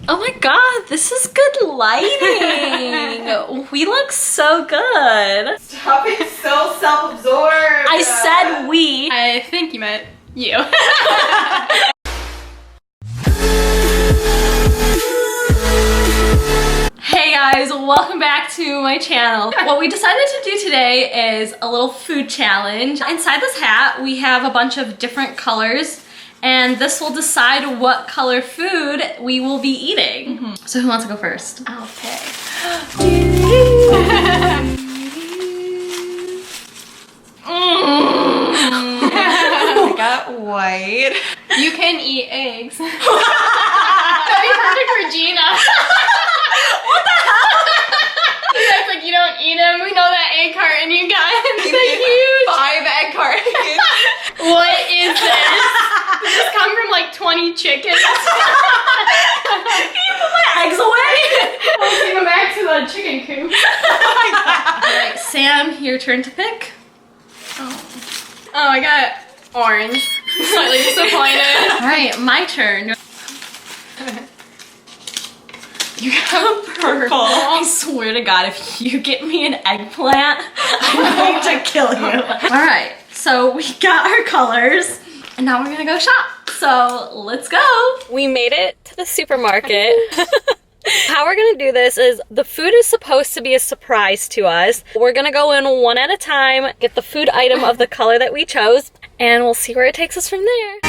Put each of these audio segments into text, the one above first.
Oh my god, this is good lighting. We look so good. Stop being so self-absorbed. I said we. I think you meant you. Hey guys, welcome back to my channel. What we decided to do today is a little food challenge. Inside this hat, we have a bunch of different colors, and this will decide what color food we will be eating. So who wants to go first? I'll pick. I got white. You can eat eggs. That'd be perfect for Gina. What the hell? That's like, you don't eat them. We know that egg carton you got. It's so huge. 5 egg cartons. What is this? Does this come from like 20 chickens? Can you put my eggs away? Let's take them back to the chicken coop. Alright, Sam, your turn to pick. Oh, I got orange. Slightly disappointed. Alright, my turn. You got purple. I swear to God, if you get me an eggplant, I'm going to kill you. Alright, so we got our colors, and now we're gonna go shop. So let's go. We made it to the supermarket. How we're gonna do this is the food is supposed to be a surprise to us. We're gonna go in one at a time, get the food item of the color that we chose, and we'll see where it takes us from there.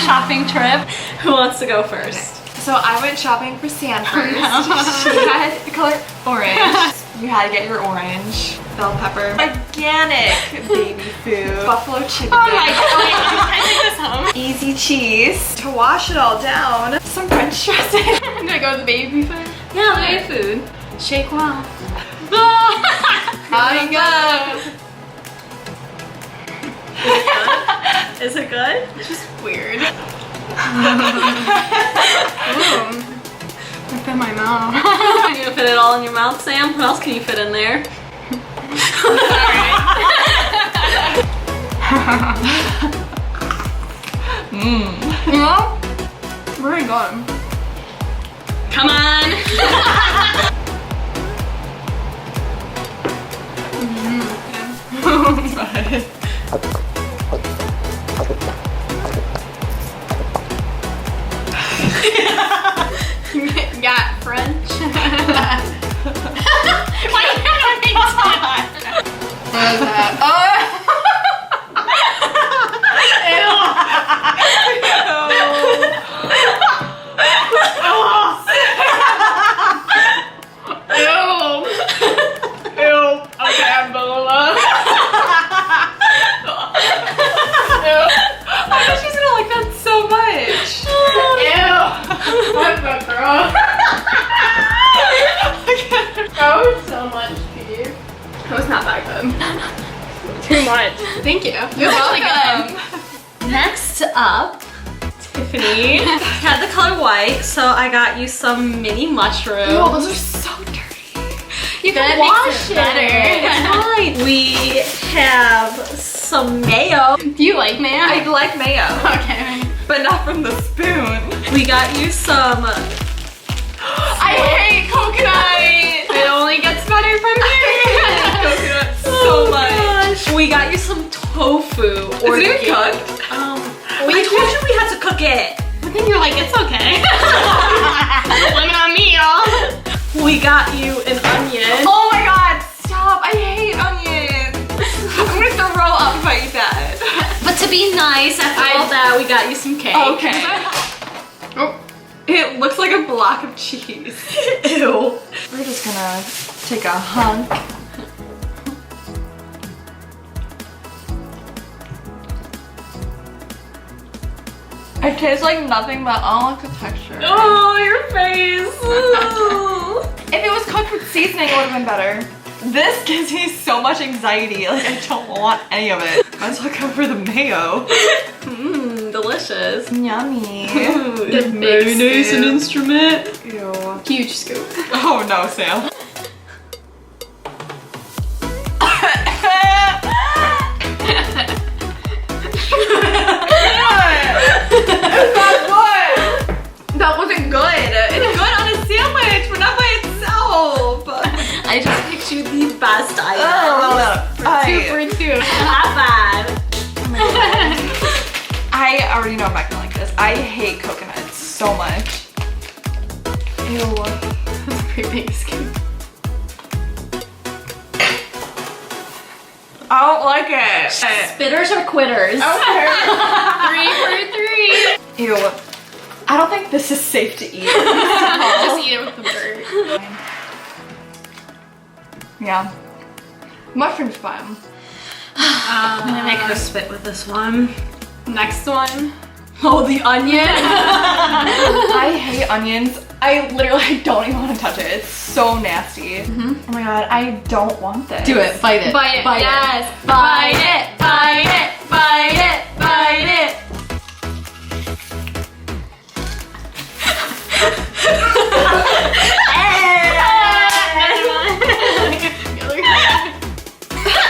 Shopping trip. Who wants to go first? So I went shopping for Sam first. She had the color orange. You had to get your orange. Bell pepper. Organic baby food. Buffalo chicken. Oh my god, wait, I take this home. Easy cheese. To wash it all down. Some French dressing. I'm gonna go with the baby food. Yeah, baby food. Shake well. I go. Is it good? It's just weird. Ooh. Look at my mouth. Are you gonna fit it all in your mouth, Sam? What else can you fit in there? Yeah? Very good. Come on. Got French. Why you gotta make that? What is that? Too much. Thank you. You're really good. Next up, Tiffany had the color white, so I got you some mini mushrooms. Oh, those are so dirty. You That can makes wash it better. It's fine. We have some mayo. Do you like mayo? I like mayo. Okay. But not from the spoon. We got you some. I hate coconut. It only gets better from here. Coconut so much. Gosh. We got you some tofu. Is it even cooked? We told you we had to cook it. But then you're like, it's okay. Blame it on me, y'all. We got you an onion. Oh my god, stop. I hate onions. I'm gonna throw up if I eat that. But to be nice, after all that, we got you some cake. Okay. Oh, it looks like a block of cheese. Ew. We're just gonna take a hunk. It tastes like nothing, but I don't like the texture. Oh, your face. If it was cooked with seasoning, it would have been better. This gives me so much anxiety. Like, I don't want any of it. Might as well go for the mayo. Mmm, delicious. Yummy. The big scoop. instrument. Ew. Huge scoop. Oh no, Sam. That wasn't good. It's good on a sandwich, but not by itself. I just picked you the best item. Two for two. Not bad. I already know I'm not gonna like this. I hate coconuts so much. Ew. That's a pretty big scoop. I don't like it. Spitters or quitters? Okay. 3 for 3. Ew. I don't think this is safe to eat. Just eat it with the bird. Yeah. Mushroom's fine. I'm gonna make her spit with this one. Next one. Oh, the onion. I hate onions. I literally don't even want to touch it. It's so nasty. Oh my god, I don't want this. Do it. Bite it. Bite it. Bite Yes. it. Bite it. Bite it. Bite it. Bite it.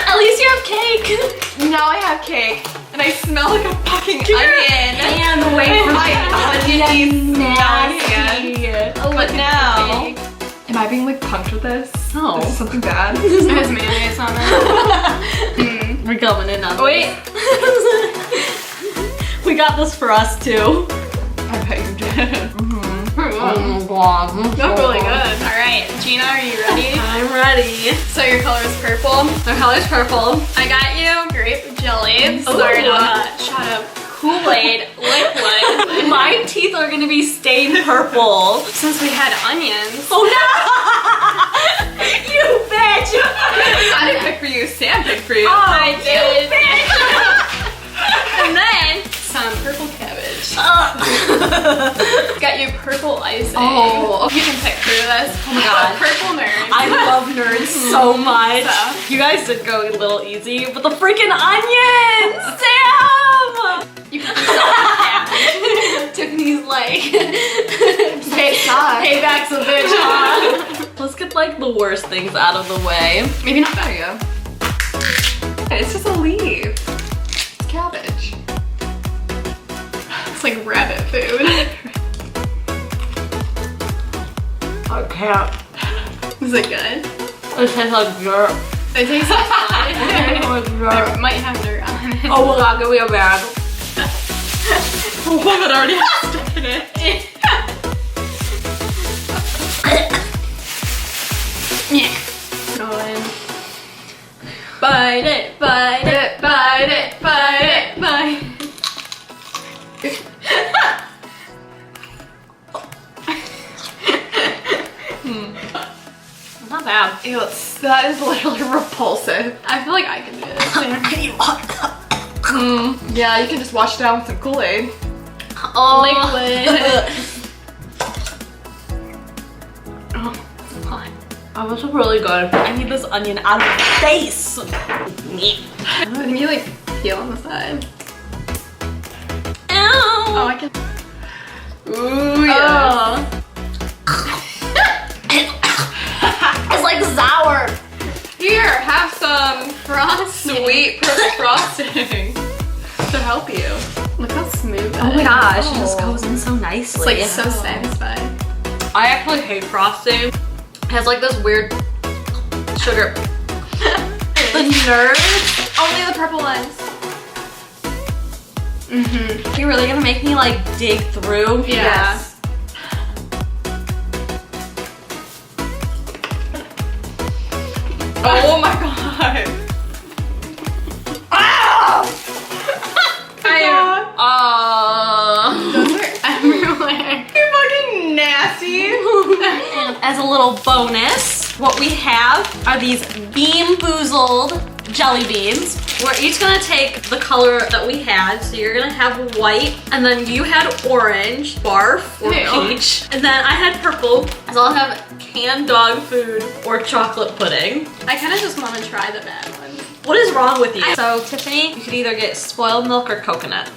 At least you have cake. Now I have cake, and I smell like a fucking onion. And the way from My onion nasty. But now, am I being like punked with this? No. Is this something bad? It has mayonnaise on it. We're going in on Wait. this. We got this for us too. I bet you did. That's really good. All right, Gina, are you ready? I'm ready. So your color is purple. Our color's purple. I got you grape jelly. Ooh. Sorry, not shot up. Kool-Aid liquid. My teeth are gonna be stained purple. Since we had onions. Oh no! You bitch! I didn't pick for you. Sam picked for you. I did. bitch! And then some purple cabbage. Got you purple icing. Oh. You can pick through this. Oh my god. Purple nerd. I love nerds so much. So. You guys did go a little easy, but the freaking onions! Sam! You can do something. Tiffany's like, Payback's a bitch, huh? Let's get like the worst things out of the way. Maybe not There you go. It's just a leaf. It's cabbage. It's like rabbit food. I can't. Is it good? It tastes like dirt. It tastes like blood. dirt. It might have dirt on it. Oh my god, give me a bag. Oh, it already has stuff in it. Yeah. Go in. Bite it, bite it, bite it, bite it, bite it. Not bad. Ew, that is literally repulsive. I feel like I can do this. Yeah, you can just wash it down with some Kool-Aid. Oh. Liquid. Oh, that was really good. I need this onion out of my face. Can you like peel on the side? Ow. Oh, I can. Ooh, yeah. It's like sour. Here, have some Frosting. sweet purple frosting to help you. Look how smooth that Oh my is. gosh, it just goes in so It's nicely. like so satisfying. I actually hate frosting. It has like this weird sugar. The nerds. Only the purple ones. Mm-hmm. You're really gonna make me like dig through? Yeah. Yes. Oh my god. Ah! Those are everywhere. You're fucking nasty. And as a little bonus, what we have are these Bean Boozled jelly beans. We're each gonna take the color that we had. So you're gonna have white, and then you had orange, barf, or Ew. peach. And then I had purple. So I'll have canned dog food or chocolate pudding. I kind of just want to try the bad one. What is wrong with you? So Tiffany, you could either get spoiled milk or coconut.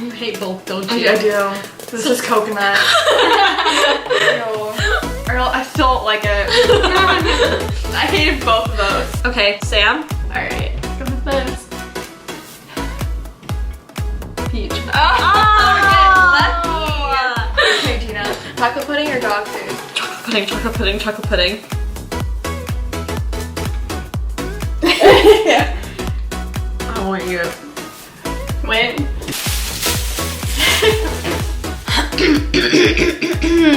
You hate both, don't you? I do. This is coconut. Earl, I still don't like it. I hated both of those. Okay, Sam. Alright, go with this. Peach. Oh, Oh. okay, Gina. Chocolate pudding or dog food? Chocolate pudding, chocolate pudding, chocolate pudding. Yeah. I want you to Win.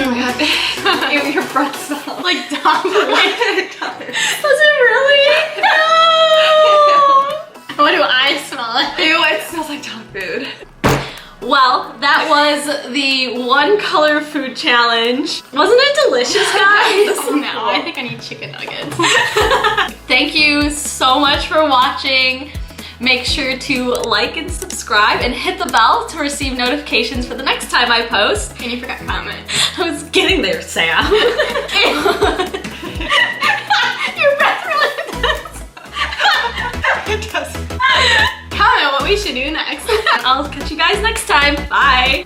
Your breath smells Like dog food. Was it really? No! What do I smell like? Ew, it smells like dog food. Well, that was the one color food challenge. Wasn't it delicious, guys? No, I think I need chicken nuggets. Thank you so much for watching. Make sure to like and subscribe and hit the bell to receive notifications for the next time I post. And you forgot comment. I was getting there, Sam. Your breath really does. It does. Comment what we should do next. I'll catch you guys next time. Bye.